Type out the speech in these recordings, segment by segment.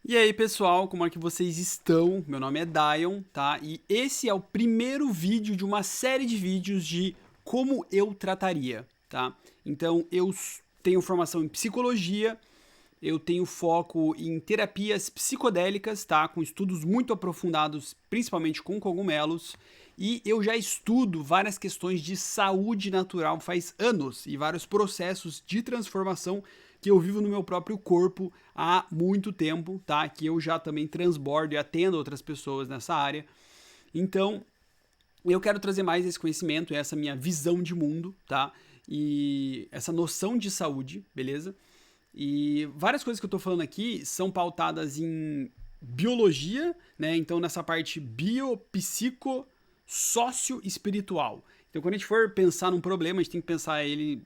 E aí, pessoal, como é que vocês estão? Meu nome é Dion, tá? E esse é o primeiro vídeo de uma série de vídeos de como eu trataria, tá? Então, tenho formação em psicologia, eu tenho foco em terapias psicodélicas, tá? Com estudos muito aprofundados, principalmente com cogumelos. E eu já estudo várias questões de saúde natural faz anos e vários processos de transformação que eu vivo no meu próprio corpo há muito tempo, tá? Que eu já também transbordo e atendo outras pessoas nessa área. Então, eu quero trazer mais esse conhecimento, essa minha visão de mundo, tá? E essa noção de saúde, beleza? E várias coisas que eu tô falando aqui são pautadas em biologia, né? Então, nessa parte biopsico sócio-espiritual. Então, quando a gente for pensar num problema, a gente tem que pensar ele,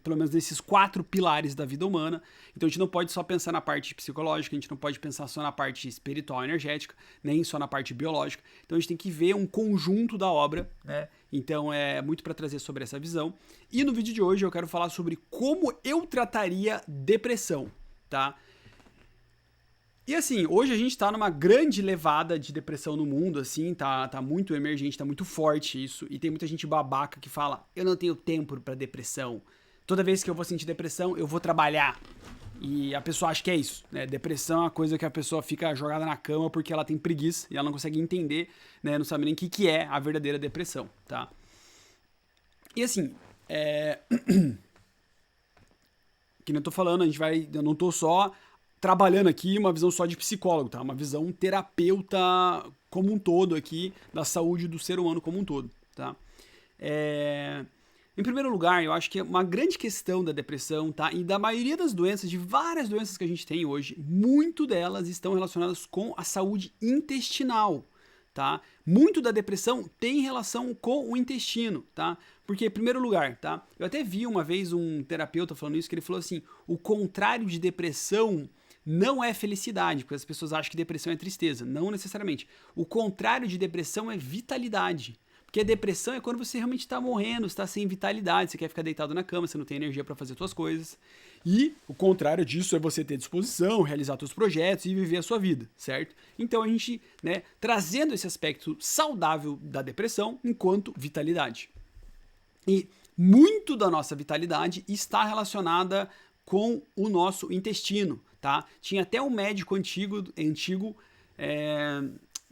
pelo menos nesses 4 pilares da vida humana. Então, a gente não pode só pensar na parte psicológica, a gente não pode pensar só na parte espiritual, energética, nem só na parte biológica. Então, a gente tem que ver um conjunto da obra, né? Então, é muito para trazer sobre essa visão. E no vídeo de hoje eu quero falar sobre como eu trataria depressão, tá? E assim, hoje a gente tá numa grande levada de depressão no mundo, assim, tá muito emergente, tá muito forte isso. E tem muita gente babaca que fala, eu não tenho tempo pra depressão. Toda vez que eu vou sentir depressão, eu vou trabalhar. E a pessoa acha que é isso, né? Depressão é uma coisa que a pessoa fica jogada na cama porque ela tem preguiça e ela não consegue entender, né? Não sabe nem o que é a verdadeira depressão, tá? E assim, que nem eu tô falando, eu não tô só trabalhando aqui uma visão só de psicólogo, tá? Uma visão terapeuta como um todo aqui, da saúde do ser humano como um todo, tá? É... Em primeiro lugar, eu acho que uma grande questão da depressão, tá? E da maioria das doenças, de várias doenças que a gente tem hoje, muito delas estão relacionadas com a saúde intestinal, tá? Muito da depressão tem relação com o intestino, tá? Porque, em primeiro lugar, tá? Eu até vi uma vez um terapeuta falando isso, que ele falou assim, o contrário de depressão não é felicidade, porque as pessoas acham que depressão é tristeza. Não necessariamente. O contrário de depressão é vitalidade. Porque a depressão é quando você realmente está morrendo, está sem vitalidade, você quer ficar deitado na cama, você não tem energia para fazer suas coisas. E o contrário disso é você ter disposição, realizar seus projetos e viver a sua vida, certo? Então a gente, né, trazendo esse aspecto saudável da depressão enquanto vitalidade. E muito da nossa vitalidade está relacionada com o nosso intestino, tá? Tinha até um médico antigo, é,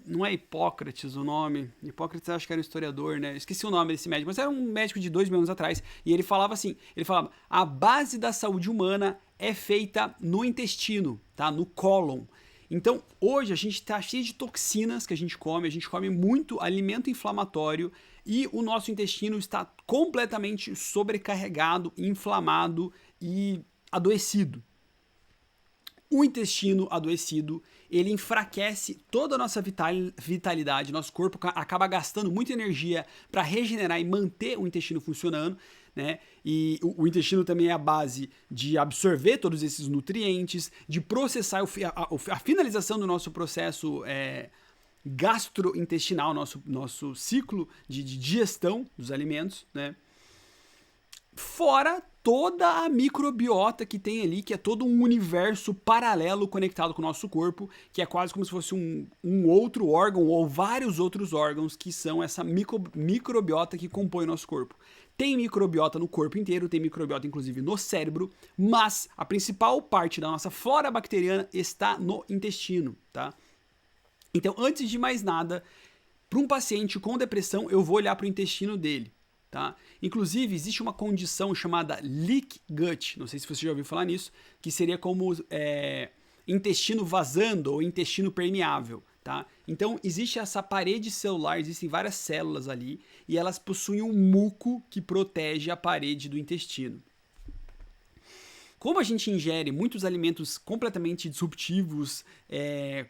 não é Hipócrates o nome, Hipócrates acho que era um historiador, né? Esqueci o nome desse médico, mas era um médico de 2 mil anos atrás, e ele falava assim, ele falava, a base da saúde humana é feita no intestino, tá? No cólon. Então, hoje a gente está cheio de toxinas que a gente come muito alimento inflamatório e o nosso intestino está completamente sobrecarregado, inflamado e adoecido. O intestino adoecido, ele enfraquece toda a nossa vitalidade, nosso corpo acaba gastando muita energia para regenerar e manter o intestino funcionando, né? E o intestino também é a base de absorver todos esses nutrientes, de processar a finalização do nosso processo gastrointestinal, nosso ciclo de digestão dos alimentos, né? Fora toda a microbiota que tem ali, que é todo um universo paralelo conectado com o nosso corpo, que é quase como se fosse um outro órgão ou vários outros órgãos que são essa microbiota que compõe o nosso corpo. Tem microbiota no corpo inteiro, tem microbiota inclusive no cérebro, mas a principal parte da nossa flora bacteriana está no intestino, tá? Então, antes de mais nada, para um paciente com depressão, eu vou olhar para o intestino dele. Tá? Inclusive, existe uma condição chamada leak gut, não sei se você já ouviu falar nisso, que seria como intestino vazando ou intestino permeável. Tá? Então, existe essa parede celular, existem várias células ali, e elas possuem um muco que protege a parede do intestino. Como a gente ingere muitos alimentos completamente disruptivos,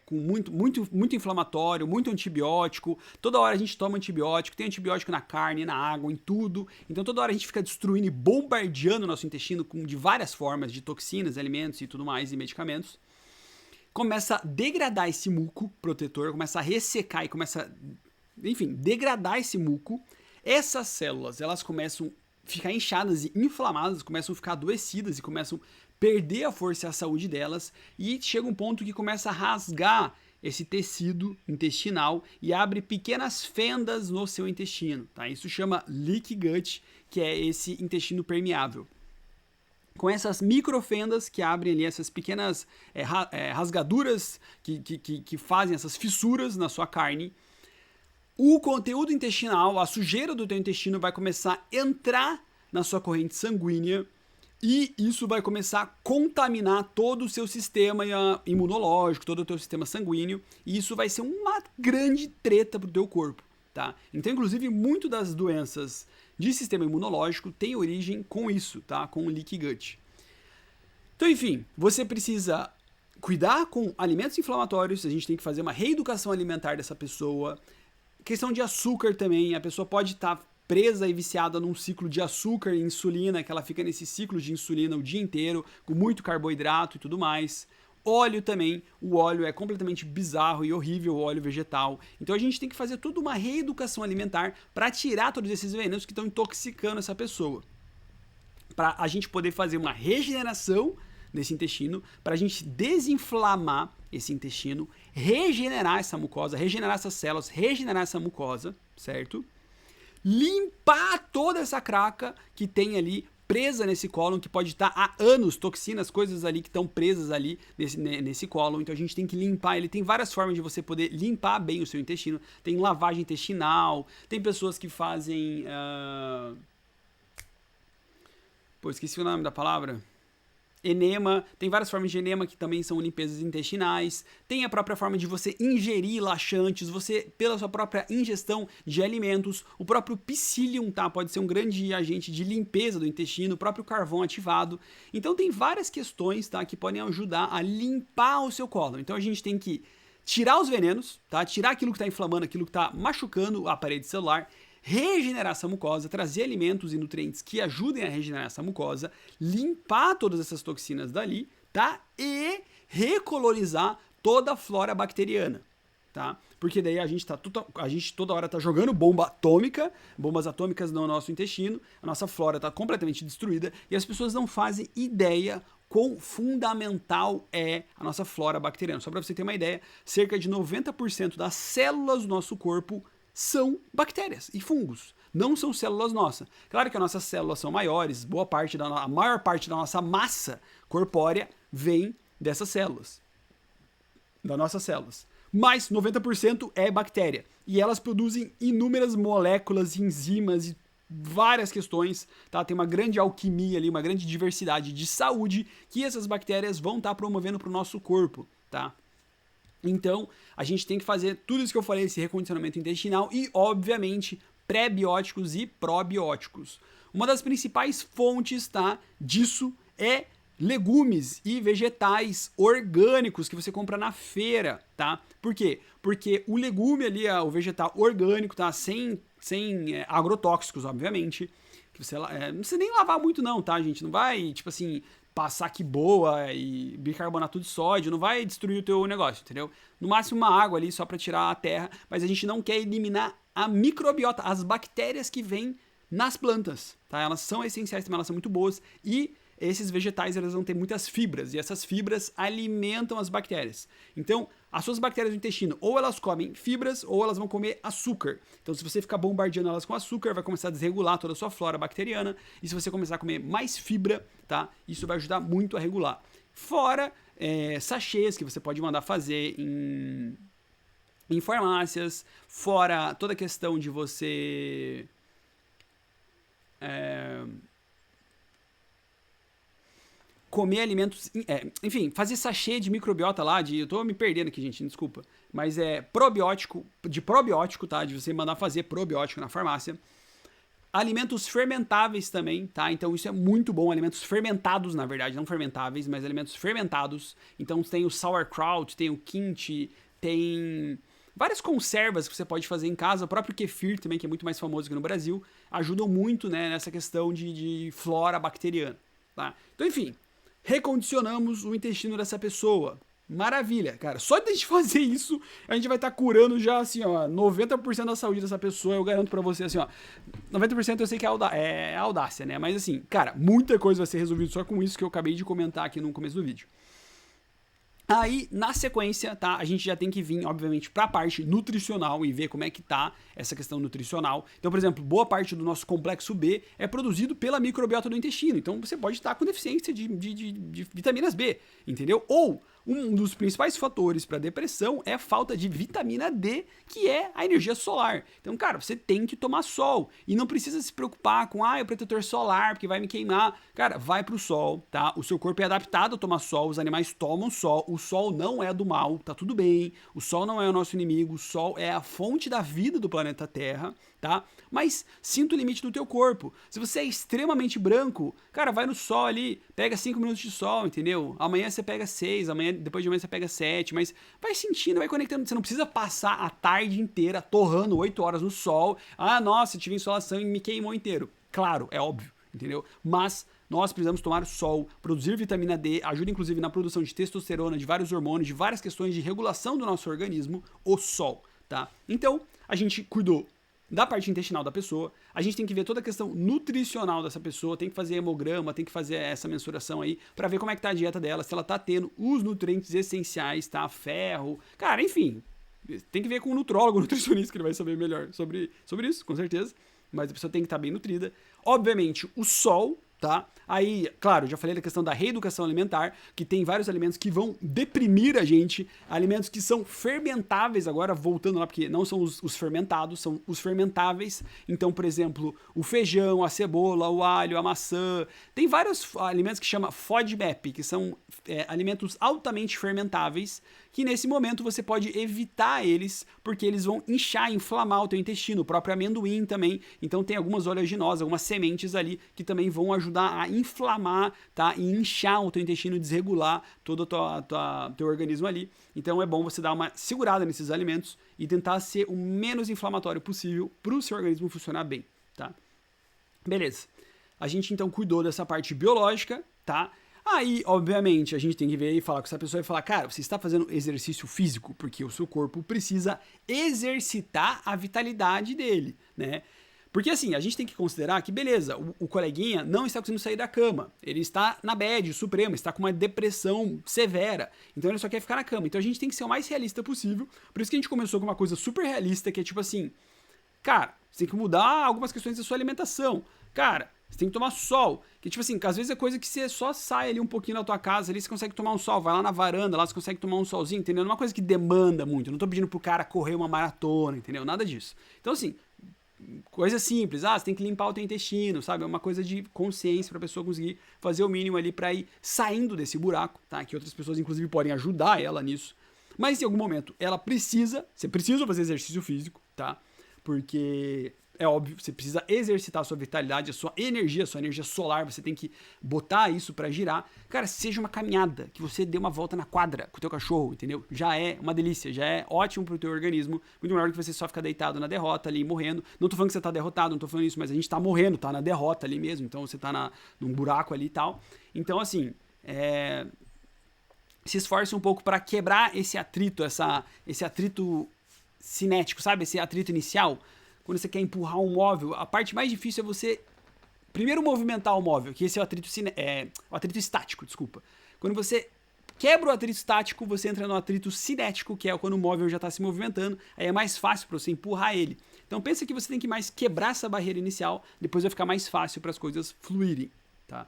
com muito inflamatório, muito antibiótico, toda hora a gente toma antibiótico, tem antibiótico na carne, na água, em tudo. Então toda hora a gente fica destruindo e bombardeando o nosso intestino de várias formas de toxinas, alimentos e tudo mais, e medicamentos. Começa a degradar esse muco protetor, começa a ressecar e começa, enfim, degradar esse muco. Essas células, elas começam ficar inchadas e inflamadas, começam a ficar adoecidas e começam a perder a força e a saúde delas, e chega um ponto que começa a rasgar esse tecido intestinal e abre pequenas fendas no seu intestino, tá? Isso chama leaky gut, que é esse intestino permeável. Com essas microfendas que abrem ali essas pequenas rasgaduras que fazem essas fissuras na sua carne, o conteúdo intestinal, a sujeira do teu intestino vai começar a entrar na sua corrente sanguínea e isso vai começar a contaminar todo o seu sistema imunológico, todo o teu sistema sanguíneo, e isso vai ser uma grande treta pro teu corpo, tá? Então, inclusive, muito das doenças de sistema imunológico tem origem com isso, tá? Com o leaky gut. Então, enfim, você precisa cuidar com alimentos inflamatórios, a gente tem que fazer uma reeducação alimentar dessa pessoa. Questão de açúcar também, a pessoa pode estar presa e viciada num ciclo de açúcar e insulina, que ela fica nesse ciclo de insulina o dia inteiro, com muito carboidrato e tudo mais. Óleo também, o óleo é completamente bizarro e horrível, o óleo vegetal. Então a gente tem que fazer toda uma reeducação alimentar para tirar todos esses venenos que estão intoxicando essa pessoa. Para a gente poder fazer uma regeneração desse intestino, para a gente desinflamar esse intestino, regenerar essa mucosa, regenerar essas células, regenerar essa mucosa, certo? Limpar toda essa craca que tem ali presa nesse cólon, que pode estar há anos, toxinas, coisas ali que estão presas ali nesse cólon. Então a gente tem que limpar ele. Tem várias formas de você poder limpar bem o seu intestino. Tem lavagem intestinal, tem pessoas que fazem... Pô, esqueci o nome da palavra. Enema, tem várias formas de enema que também são limpezas intestinais, tem a própria forma de você ingerir laxantes, você, pela sua própria ingestão de alimentos, o próprio psyllium, tá? Pode ser um grande agente de limpeza do intestino, o próprio carvão ativado. Então tem várias questões, tá? Que podem ajudar a limpar o seu cólon. Então a gente tem que tirar os venenos, tá? Tirar aquilo que está inflamando, aquilo que está machucando a parede celular, regenerar essa mucosa, trazer alimentos e nutrientes que ajudem a regenerar essa mucosa, limpar todas essas toxinas dali, tá? E recolorizar toda a flora bacteriana, tá? Porque daí a gente toda hora tá jogando bombas atômicas no nosso intestino, a nossa flora tá completamente destruída e as pessoas não fazem ideia quão fundamental é a nossa flora bacteriana. Só para você ter uma ideia, cerca de 90% das células do nosso corpo são bactérias e fungos, não são células nossas. Claro que as nossas células são maiores, a maior parte da nossa massa corpórea vem dessas células, das nossas células. Mas 90% é bactéria, e elas produzem inúmeras moléculas, enzimas e várias questões, tá? Tem uma grande alquimia ali, uma grande diversidade de saúde que essas bactérias vão estar promovendo para o nosso corpo, tá? Então, a gente tem que fazer tudo isso que eu falei, esse recondicionamento intestinal e, obviamente, pré-bióticos e probióticos. Uma das principais fontes, tá, disso é legumes e vegetais orgânicos que você compra na feira, tá? Por quê? Porque o legume ali, o vegetal orgânico, tá? Sem agrotóxicos, obviamente. Que você, não precisa nem lavar muito não, tá, gente? Não vai, tipo assim, passar que boa e bicarbonato de sódio, não vai destruir o teu negócio, entendeu? No máximo uma água ali só para tirar a terra, mas a gente não quer eliminar a microbiota, as bactérias que vêm nas plantas, tá? Elas são essenciais também, elas são muito boas e esses vegetais eles vão ter muitas fibras e essas fibras alimentam as bactérias. Então, as suas bactérias do intestino, ou elas comem fibras ou elas vão comer açúcar. Então, se você ficar bombardeando elas com açúcar, vai começar a desregular toda a sua flora bacteriana. E se você começar a comer mais fibra, tá? Isso vai ajudar muito a regular. Fora sachês que você pode mandar fazer em farmácias, fora toda a questão de você comer alimentos, enfim, fazer sachê de microbiota lá, eu tô me perdendo aqui, gente, desculpa, mas probiótico, tá, de você mandar fazer probiótico na farmácia. Alimentos fermentáveis também, tá, então isso é muito bom, alimentos fermentados, na verdade, não fermentáveis, mas alimentos fermentados. Então tem o sauerkraut, tem o kimchi, tem várias conservas que você pode fazer em casa, o próprio kefir também, que é muito mais famoso aqui no Brasil, ajudam muito, né, nessa questão de flora bacteriana, tá. Então, enfim, recondicionamos o intestino dessa pessoa, Maravilha, cara. Só de a gente fazer isso, a gente vai estar curando já, assim, ó, 90% da saúde dessa pessoa. Eu garanto pra você, assim, ó. 90% eu sei que é audácia, né? Mas, assim, cara, muita coisa vai ser resolvida só com isso que eu acabei de comentar aqui no começo do vídeo. Aí, na sequência, tá, a gente já tem que vir, obviamente, pra parte nutricional e ver como é que tá essa questão nutricional. Então, por exemplo, boa parte do nosso complexo B é produzido pela microbiota do intestino. Então, você pode estar com deficiência de vitaminas B, entendeu? Ou um dos principais fatores para depressão é a falta de vitamina D, que é a energia solar. Então, cara, você tem que tomar sol e não precisa se preocupar com, o protetor solar, porque vai me queimar. Cara, vai pro sol, tá? O seu corpo é adaptado a tomar sol, os animais tomam sol, o sol não é do mal, tá tudo bem. O sol não é o nosso inimigo, o sol é a fonte da vida do planeta Terra, tá? Mas sinta o limite do teu corpo. Se você é extremamente branco, cara, vai no sol ali, pega 5 minutos de sol, entendeu? Amanhã você pega 6, depois de amanhã você pega 7, mas vai sentindo, vai conectando. Você não precisa passar a tarde inteira torrando 8 horas no sol. Ah, nossa, tive insolação e me queimou inteiro. Claro, é óbvio, entendeu? Mas nós precisamos tomar sol, produzir vitamina D, ajuda inclusive na produção de testosterona, de vários hormônios, de várias questões de regulação do nosso organismo, o sol, tá? Então, a gente cuidou da parte intestinal da pessoa, a gente tem que ver toda a questão nutricional dessa pessoa, tem que fazer hemograma, tem que fazer essa mensuração aí, pra ver como é que tá a dieta dela, se ela tá tendo os nutrientes essenciais, tá? Ferro, cara, enfim, tem que ver com o nutrólogo, o nutricionista, que ele vai saber melhor sobre isso, com certeza, mas a pessoa tem que estar bem nutrida. Obviamente, o sol, tá? Aí, claro, já falei da questão da reeducação alimentar, que tem vários alimentos que vão deprimir a gente, alimentos que são fermentáveis, agora voltando lá, porque não são os fermentados, são os fermentáveis. Então, por exemplo, o feijão, a cebola, o alho, a maçã. Tem vários alimentos que chama FODMAP, que são alimentos altamente fermentáveis, que nesse momento você pode evitar eles, porque eles vão inchar, inflamar o teu intestino, o próprio amendoim também. Então tem algumas oleaginosas, algumas sementes ali que também vão ajudar a inflamar, tá? E inchar o teu intestino, desregular todo o teu organismo ali. Então é bom você dar uma segurada nesses alimentos e tentar ser o menos inflamatório possível para o seu organismo funcionar bem, tá? Beleza. A gente então cuidou dessa parte biológica, tá? Aí, obviamente, a gente tem que ver e falar com essa pessoa e falar, cara, você está fazendo exercício físico, porque o seu corpo precisa exercitar a vitalidade dele, né? Porque assim, a gente tem que considerar que, beleza, o coleguinha não está conseguindo sair da cama, ele está na bad suprema, está com uma depressão severa, então ele só quer ficar na cama. Então a gente tem que ser o mais realista possível, por isso que a gente começou com uma coisa super realista, que é tipo assim, cara, você tem que mudar algumas questões da sua alimentação, cara, você tem que tomar sol, que tipo assim, às vezes é coisa que você só sai ali um pouquinho da tua casa, ali você consegue tomar um sol, vai lá na varanda, lá você consegue tomar um solzinho, entendeu? Não é uma coisa que demanda muito, eu não tô pedindo pro cara correr uma maratona, entendeu? Nada disso. Então assim, coisa simples, você tem que limpar o teu intestino, sabe? É uma coisa de consciência pra pessoa conseguir fazer o mínimo ali pra ir saindo desse buraco, tá? Que outras pessoas inclusive podem ajudar ela nisso. Mas em algum momento você precisa fazer exercício físico, tá? Porque é óbvio, você precisa exercitar a sua vitalidade, a sua energia solar, você tem que botar isso pra girar. Cara, seja uma caminhada, que você dê uma volta na quadra com o teu cachorro, entendeu? Já é uma delícia, já é ótimo pro teu organismo, muito melhor do que você só ficar deitado na derrota ali, morrendo. Não tô falando que você tá derrotado, não tô falando isso, mas a gente tá morrendo, tá na derrota ali mesmo, então você tá num buraco ali e tal. Então, assim, se esforce um pouco pra quebrar esse atrito, esse atrito cinético, sabe? Esse atrito inicial. Quando você quer empurrar um móvel, a parte mais difícil é você primeiro movimentar o móvel, que esse é o atrito estático, desculpa. Quando você quebra o atrito estático, você entra no atrito cinético, que é quando o móvel já está se movimentando, aí é mais fácil para você empurrar ele. Então pensa que você tem que mais quebrar essa barreira inicial, depois vai ficar mais fácil para as coisas fluírem, tá?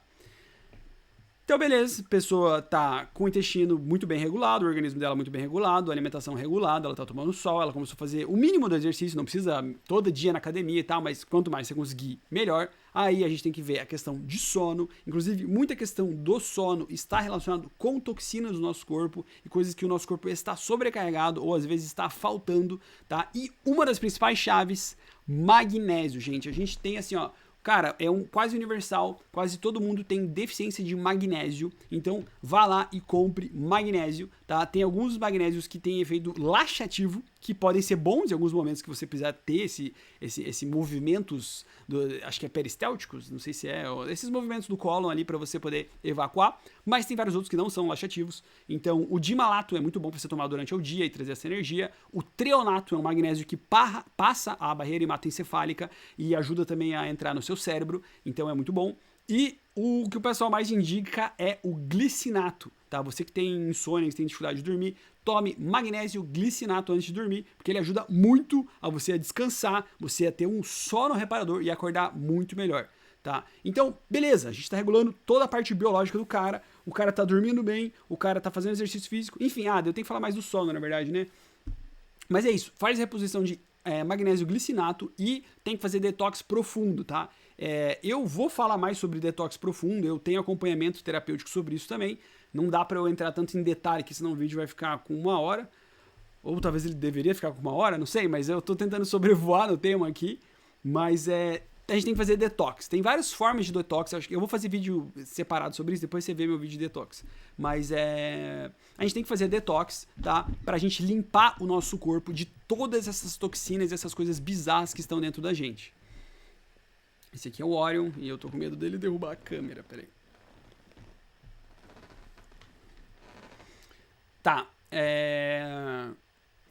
Então, beleza, a pessoa tá com o intestino muito bem regulado, o organismo dela muito bem regulado, a alimentação regulada, ela tá tomando sol, ela começou a fazer o mínimo do exercício, não precisa todo dia na academia e tal, mas quanto mais você conseguir, melhor. Aí a gente tem que ver a questão de sono, inclusive muita questão do sono está relacionado com toxinas do nosso corpo e coisas que o nosso corpo está sobrecarregado ou às vezes está faltando, tá? E uma das principais chaves, magnésio, gente. A gente tem assim, ó, cara, é quase universal, quase todo mundo tem deficiência de magnésio, então vá lá e compre magnésio, tá? Tem alguns magnésios que têm efeito laxativo, que podem ser bons em alguns momentos que você precisar ter esse movimentos, acho que é peristélticos, não sei se é, esses movimentos do cólon ali para você poder evacuar, mas tem vários outros que não são laxativos. Então, o dimalato é muito bom para você tomar durante o dia e trazer essa energia. O treonato é um magnésio que passa a barreira hematoencefálica e ajuda também a entrar no seu cérebro, então é muito bom. E o que o pessoal mais indica é o glicinato, tá? Você que tem insônia, que tem dificuldade de dormir, tome magnésio glicinato antes de dormir, porque ele ajuda muito a você a descansar, você a ter um sono reparador e acordar muito melhor, tá? Então, beleza, a gente tá regulando toda a parte biológica do cara, o cara tá dormindo bem, o cara tá fazendo exercício físico, enfim, eu tenho que falar mais do sono, na verdade, né? Mas é isso, faz reposição de magnésio glicinato e tem que fazer detox profundo, tá? Eu vou falar mais sobre detox profundo, eu tenho acompanhamento terapêutico sobre isso também. Não dá pra eu entrar tanto em detalhe, que senão o vídeo vai ficar com 1 hora. Ou talvez ele deveria ficar com 1 hora, não sei, mas eu tô tentando sobrevoar no tema aqui. Mas a gente tem que fazer detox. Tem várias formas de detox, eu vou fazer vídeo separado sobre isso, depois você vê meu vídeo de detox. Mas a gente tem que fazer detox, tá? Pra gente limpar o nosso corpo de todas essas toxinas, essas coisas bizarras que estão dentro da gente. Esse aqui é o Orion e eu tô com medo dele derrubar a câmera, peraí. Tá,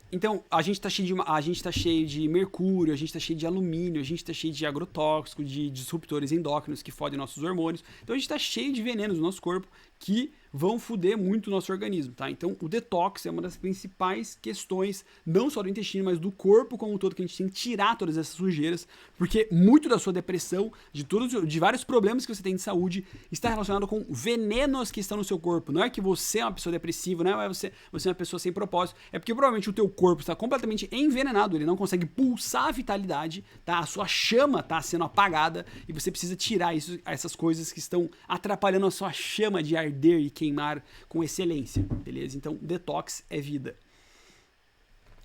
então, a gente tá cheio de mercúrio, a gente tá cheio de alumínio, a gente tá cheio de agrotóxico, de disruptores endócrinos que fodem nossos hormônios. Então a gente tá cheio de venenos no nosso corpo que vão foder muito o nosso organismo, tá? Então o detox é uma das principais questões, não só do intestino, mas do corpo como um todo, que a gente tem que tirar todas essas sujeiras, porque muito da sua depressão, de vários problemas que você tem de saúde, está relacionado com venenos que estão no seu corpo. Não é que você é uma pessoa depressiva, não é você é uma pessoa sem propósito, é porque provavelmente o teu corpo está completamente envenenado, ele não consegue pulsar a vitalidade, tá? A sua chama está sendo apagada e você precisa tirar essas coisas que estão atrapalhando a sua chama de arder e queimar com excelência, beleza? Então, detox é vida.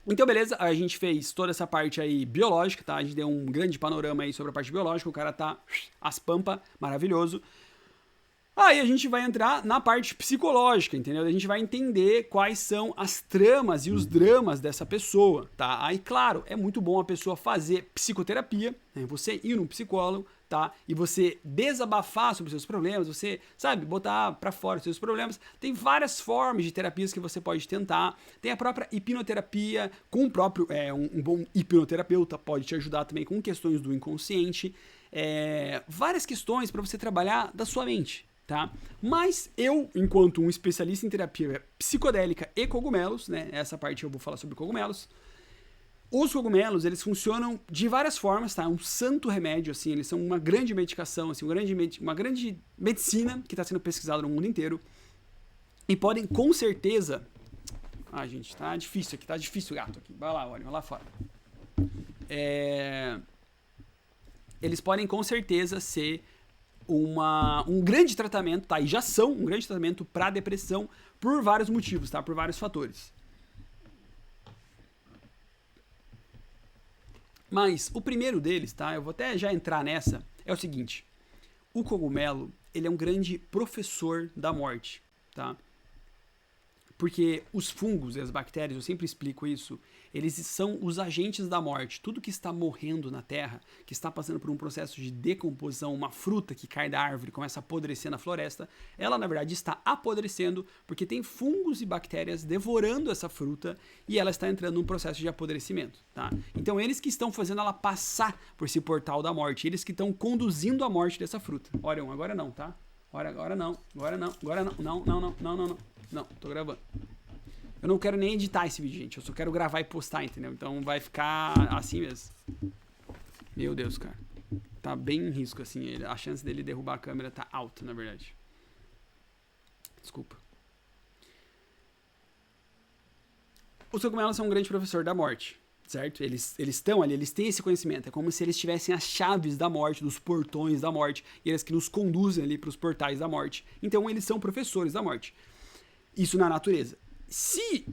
Então, beleza, a gente fez toda essa parte aí biológica, tá? A gente deu um grande panorama aí sobre a parte biológica, o cara tá as pampa, maravilhoso. Aí a gente vai entrar na parte psicológica, entendeu? A gente vai entender quais são as tramas e os dramas dessa pessoa, tá? Aí, claro, é muito bom a pessoa fazer psicoterapia, né? Você ir num psicólogo, tá? E você desabafar sobre os seus problemas, você, sabe, botar pra fora os seus problemas. Tem várias formas de terapias que você pode tentar. Tem a própria hipnoterapia, com o próprio, um bom hipnoterapeuta pode te ajudar também com questões do inconsciente. Várias questões para você trabalhar da sua mente. Tá? Mas eu, enquanto um especialista em terapia psicodélica e cogumelos, né, essa parte eu vou falar sobre cogumelos, os cogumelos, eles funcionam de várias formas, tá? Um santo remédio, assim, eles são uma grande medicação, assim, uma grande medicina que está sendo pesquisada no mundo inteiro e podem, com certeza... Ah, gente, tá difícil aqui, tá difícil o gato aqui. Vai lá, olha, vai lá fora. Eles podem, com certeza, ser um grande tratamento, tá? E já são um grande tratamento para depressão por vários motivos, tá? Por vários fatores. Mas o primeiro deles, tá? Eu vou até já entrar nessa, é o seguinte. O cogumelo, ele é um grande professor da morte, tá? Porque os fungos e as bactérias, eu sempre explico isso, eles são os agentes da morte. Tudo que está morrendo na terra, que está passando por um processo de decomposição, uma fruta que cai da árvore, começa a apodrecer na floresta, ela na verdade está apodrecendo porque tem fungos e bactérias devorando essa fruta e ela está entrando num processo de apodrecimento, tá? Então eles que estão fazendo ela passar por esse portal da morte, eles que estão conduzindo a morte dessa fruta. Orion, agora não, tá? Agora não, não, tô gravando. Eu não quero nem editar esse vídeo, gente. Eu só quero gravar e postar, entendeu? Então vai ficar assim mesmo. Meu Deus, cara. Tá bem em risco, assim. A chance dele derrubar a câmera tá alta, na verdade. Desculpa. Os cogumelos são um grande professor da morte, certo? Eles estão ali, eles têm esse conhecimento. É como se eles tivessem as chaves da morte, dos portões da morte, e eles que nos conduzem ali pros portais da morte. Então eles são professores da morte. Isso na natureza. Se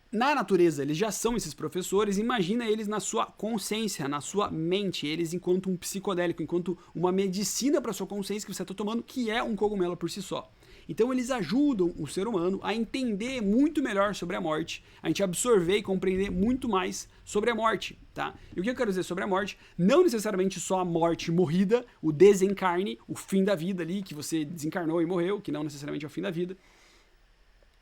na natureza eles já são esses professores, imagina eles na sua consciência, na sua mente, eles enquanto um psicodélico, enquanto uma medicina para sua consciência que você está tomando, que é um cogumelo por si só. Então eles ajudam o ser humano a entender muito melhor sobre a morte, a gente absorver e compreender muito mais sobre a morte, tá? E o que eu quero dizer sobre a morte? Não necessariamente só a morte morrida, o desencarne, o fim da vida ali, que você desencarnou e morreu, que não necessariamente é o fim da vida,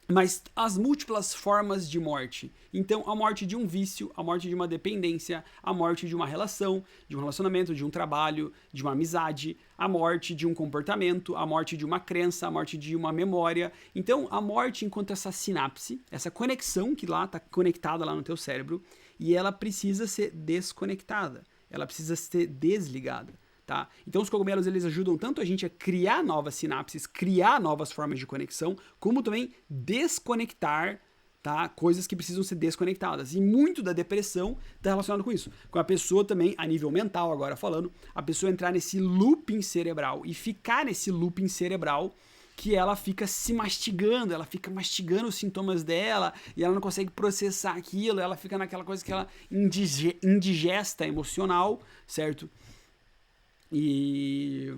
mas as múltiplas formas de morte. Então, a morte de um vício, a morte de uma dependência, a morte de uma relação, de um relacionamento, de um trabalho, de uma amizade, a morte de um comportamento, a morte de uma crença, a morte de uma memória. Então, a morte enquanto essa sinapse, essa conexão que lá está conectada lá no teu cérebro, e ela precisa ser desconectada, ela precisa ser desligada. Tá? Então os cogumelos eles ajudam tanto a gente a criar novas sinapses, criar novas formas de conexão, como também desconectar, tá? Coisas que precisam ser desconectadas. E muito da depressão está relacionado com isso. Com a pessoa também, a nível mental agora falando, a pessoa entrar nesse looping cerebral e ficar nesse looping cerebral que ela fica se mastigando, ela fica mastigando os sintomas dela e ela não consegue processar aquilo, ela fica naquela coisa que ela indigesta emocional, certo? E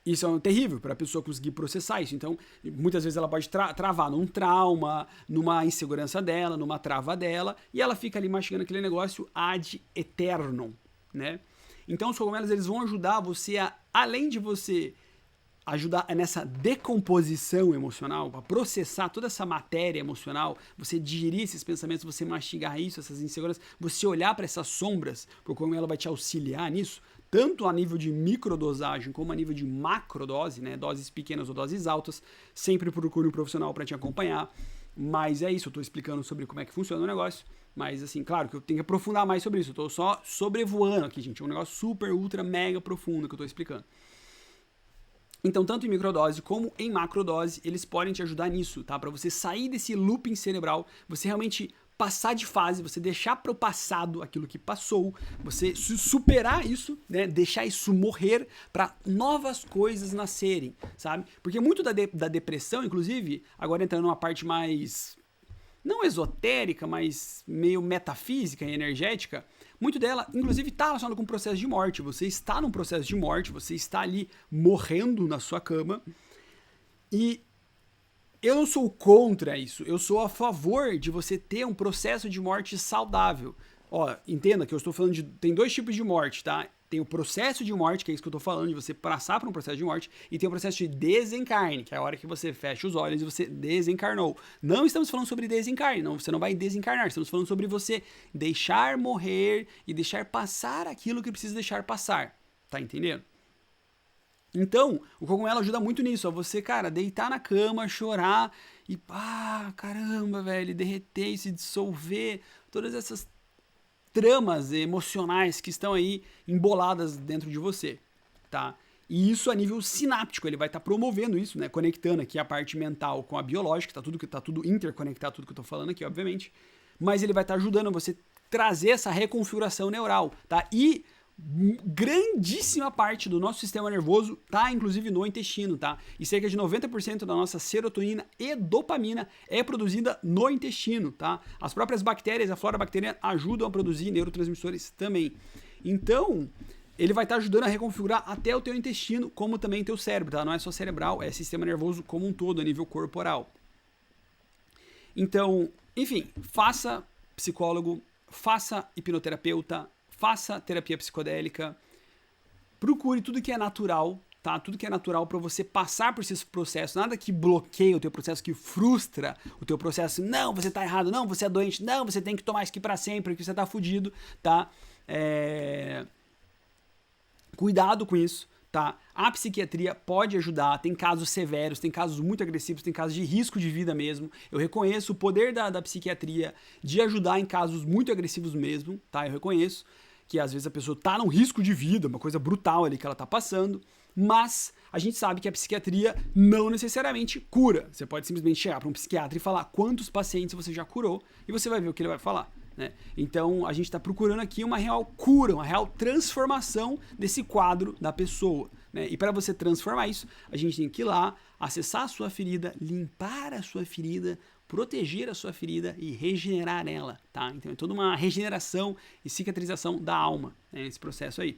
isso é terrível para a pessoa conseguir processar isso. Então, muitas vezes ela pode travar num trauma, numa insegurança dela, numa trava dela, e ela fica ali mastigando aquele negócio ad eternum, né? Então, os cogumelos eles vão ajudar você a, além de você ajudar nessa decomposição emocional, para processar toda essa matéria emocional, você digerir esses pensamentos, você mastigar isso, essas inseguranças, você olhar para essas sombras, porque o cogumelo vai te auxiliar nisso, tanto a nível de microdosagem como a nível de macrodose, né, doses pequenas ou doses altas, sempre procure um profissional para te acompanhar, mas é isso, eu estou explicando sobre como é que funciona o negócio, mas assim, claro que eu tenho que aprofundar mais sobre isso, eu estou só sobrevoando aqui, gente, é um negócio super, ultra, mega profundo que eu estou explicando. Então, tanto em microdose como em macrodose, eles podem te ajudar nisso, tá? Para você sair desse looping cerebral, você realmente passar de fase, você deixar para o passado aquilo que passou, você superar isso, né? Deixar isso morrer para novas coisas nascerem, sabe? Porque muito da depressão, inclusive, agora entrando numa parte mais, não esotérica, mas meio metafísica e energética, muito dela, inclusive, está relacionado com o processo de morte. Você está num processo de morte, você está ali morrendo na sua cama. E eu não sou contra isso, eu sou a favor de você ter um processo de morte saudável. Ó, entenda que eu estou falando de... Tem dois tipos de morte, tá? Tem o processo de morte, que é isso que eu estou falando, de você passar por um processo de morte, e tem o processo de desencarne, que é a hora que você fecha os olhos e você desencarnou. Não estamos falando sobre desencarne, não, você não vai desencarnar, estamos falando sobre você deixar morrer e deixar passar aquilo que precisa deixar passar, tá entendendo? Então, o cogumelo ajuda muito nisso, ó, você, cara, deitar na cama, chorar e, caramba, velho, derreter e se dissolver, todas essas tramas emocionais que estão aí emboladas dentro de você, tá? E isso a nível sináptico, ele vai estar promovendo isso, né? Conectando aqui a parte mental com a biológica, tá tudo interconectado, tudo que eu tô falando aqui, obviamente. Mas ele vai estar ajudando você trazer essa reconfiguração neural, tá? E grandíssima parte do nosso sistema nervoso tá inclusive no intestino, tá? E cerca de 90% da nossa serotonina e dopamina é produzida no intestino, tá? As próprias bactérias, a flora bacteriana ajudam a produzir neurotransmissores também. Então, ele vai estar ajudando a reconfigurar até o teu intestino, como também o teu cérebro, tá? Não é só cerebral, é sistema nervoso como um todo, a nível corporal. Então, enfim, faça psicólogo, faça hipnoterapeuta, faça terapia psicodélica, procure tudo que é natural, tá? Tudo que é natural para você passar por esse processo, nada que bloqueie o teu processo, que frustra o teu processo. Não, você tá errado, não, você é doente, não, você tem que tomar isso aqui para sempre, porque você tá fudido, tá? Cuidado com isso, tá? A psiquiatria pode ajudar, tem casos severos, tem casos muito agressivos, tem casos de risco de vida mesmo. Eu reconheço o poder da psiquiatria de ajudar em casos muito agressivos mesmo, tá? Eu reconheço que às vezes a pessoa tá num risco de vida, uma coisa brutal ali que ela tá passando, mas a gente sabe que a psiquiatria não necessariamente cura. Você pode simplesmente chegar para um psiquiatra e falar quantos pacientes você já curou e você vai ver o que ele vai falar. Né? Então a gente está procurando aqui uma real cura, uma real transformação desse quadro da pessoa. Né? E para você transformar isso, a gente tem que ir lá, acessar a sua ferida, limpar a sua ferida, proteger a sua ferida e regenerar ela. Tá? Então é toda uma regeneração e cicatrização da alma, né? Esse processo aí.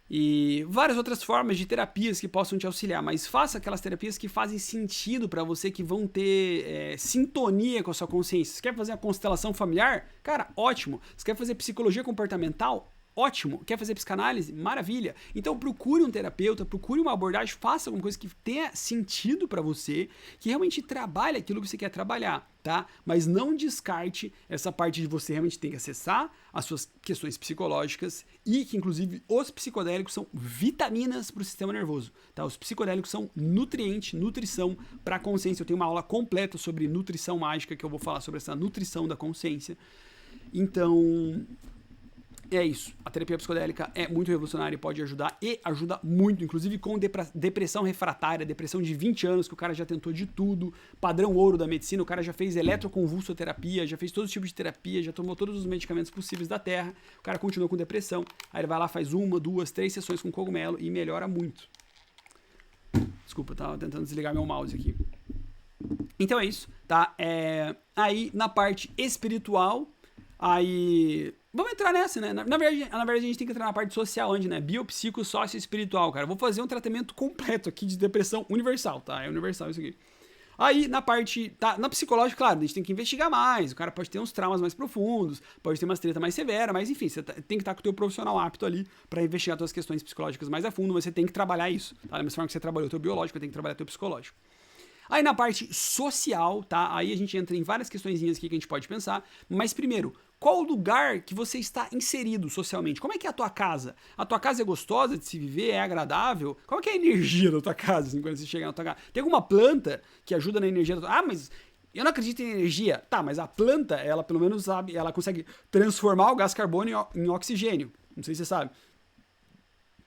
E várias outras formas de terapias que possam te auxiliar, mas faça aquelas terapias que fazem sentido para você, que vão ter sintonia com a sua consciência. Você quer fazer a constelação familiar? Cara, ótimo. Você quer fazer psicologia comportamental? Ótimo. Quer fazer psicanálise? Maravilha. Então procure um terapeuta, procure uma abordagem, faça alguma coisa que tenha sentido para você, que realmente trabalhe aquilo que você quer trabalhar, tá? Mas não descarte essa parte de você realmente ter que acessar as suas questões psicológicas e que, inclusive, os psicodélicos são vitaminas para o sistema nervoso, tá? Os psicodélicos são nutriente, nutrição para a consciência. Eu tenho uma aula completa sobre nutrição mágica, que eu vou falar sobre essa nutrição da consciência. Então, é isso. A terapia psicodélica é muito revolucionária e pode ajudar, e ajuda muito, inclusive com depressão refratária, depressão de 20 anos, que o cara já tentou de tudo, padrão ouro da medicina, o cara já fez eletroconvulsoterapia, já fez todo tipo de terapia, já tomou todos os medicamentos possíveis da terra, o cara continua com depressão, aí ele vai lá, faz 1, 2, 3 sessões com cogumelo e melhora muito. Desculpa, eu tava tentando desligar meu mouse aqui. Então é isso, tá? Aí, na parte espiritual, aí... Vamos entrar nessa, né? Na verdade, a gente tem que entrar na parte social, onde, né? Biopsico, sócio espiritual, cara. Eu vou fazer um tratamento completo aqui de depressão universal, tá? É universal isso aqui. Aí, na parte... Tá, na psicológica, claro, a gente tem que investigar mais. O cara pode ter uns traumas mais profundos, pode ter umas treta mais severa, mas enfim, você tem que estar com o teu profissional apto ali pra investigar suas questões psicológicas mais a fundo, mas você tem que trabalhar isso, tá? Da mesma forma que você trabalhou o teu biológico, tem que trabalhar o teu psicológico. Aí na parte social, tá? Aí a gente entra em várias questõezinhas aqui que a gente pode pensar. Mas primeiro, qual o lugar que você está inserido socialmente? Como é que é a tua casa? A tua casa é gostosa de se viver? É agradável? Qual que é a energia da tua casa, assim, quando você chega na tua casa? Tem alguma planta que ajuda na energia da tua casa? Ah, mas eu não acredito em energia. Tá, mas a planta, ela pelo menos sabe, ela consegue transformar o gás carbônico em oxigênio. Não sei se você sabe.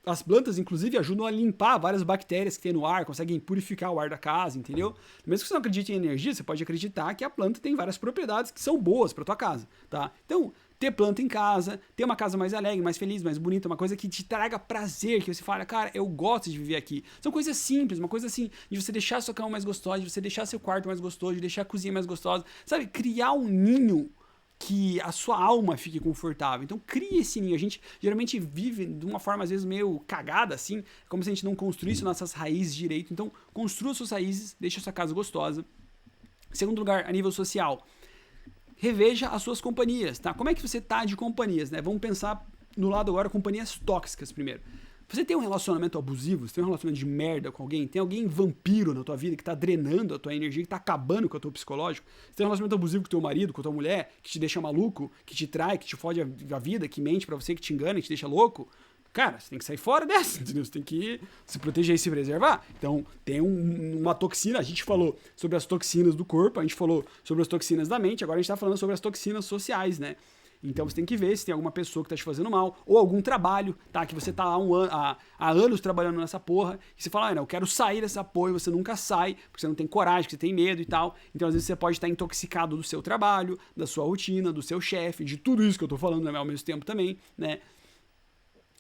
As plantas, inclusive, ajudam a limpar várias bactérias que tem no ar, conseguem purificar o ar da casa, entendeu? Mesmo que você não acredite em energia, você pode acreditar que a planta tem várias propriedades que são boas para tua casa, tá? Então, ter planta em casa, ter uma casa mais alegre, mais feliz, mais bonita, uma coisa que te traga prazer, que você fala, cara, eu gosto de viver aqui. São coisas simples, uma coisa assim, de você deixar a sua cama mais gostosa, de você deixar seu quarto mais gostoso, de deixar a cozinha mais gostosa, sabe? Criar um ninho que a sua alma fique confortável. Então crie esse ninho. A gente geralmente vive de uma forma às vezes meio cagada assim, como se a gente não construísse nossas raízes direito. Então construa suas raízes, deixe a sua casa gostosa. Segundo lugar, a nível social, reveja as suas companhias, tá? Como é que você tá de companhias, né? Vamos pensar no lado agora, companhias tóxicas primeiro. Você tem um relacionamento abusivo? Você tem um relacionamento de merda com alguém? Tem alguém vampiro na tua vida que tá drenando a tua energia, que tá acabando com o teu psicológico? Você tem um relacionamento abusivo com o teu marido, com a tua mulher, que te deixa maluco, que te trai, que te fode a vida, que mente pra você, que te engana, que te deixa louco? Cara, você tem que sair fora dessa, entendeu? Você tem que se proteger e se preservar. Então, tem uma toxina, a gente falou sobre as toxinas do corpo, a gente falou sobre as toxinas da mente, agora a gente tá falando sobre as toxinas sociais, né? Então você tem que ver se tem alguma pessoa que tá te fazendo mal, ou algum trabalho, tá? Que você tá há anos trabalhando nessa porra, e você fala, eu quero sair dessa porra, e você nunca sai, porque você não tem coragem, porque você tem medo e tal. Então às vezes você pode estar intoxicado do seu trabalho, da sua rotina, do seu chefe, de tudo isso que eu tô falando, né, ao mesmo tempo também, né?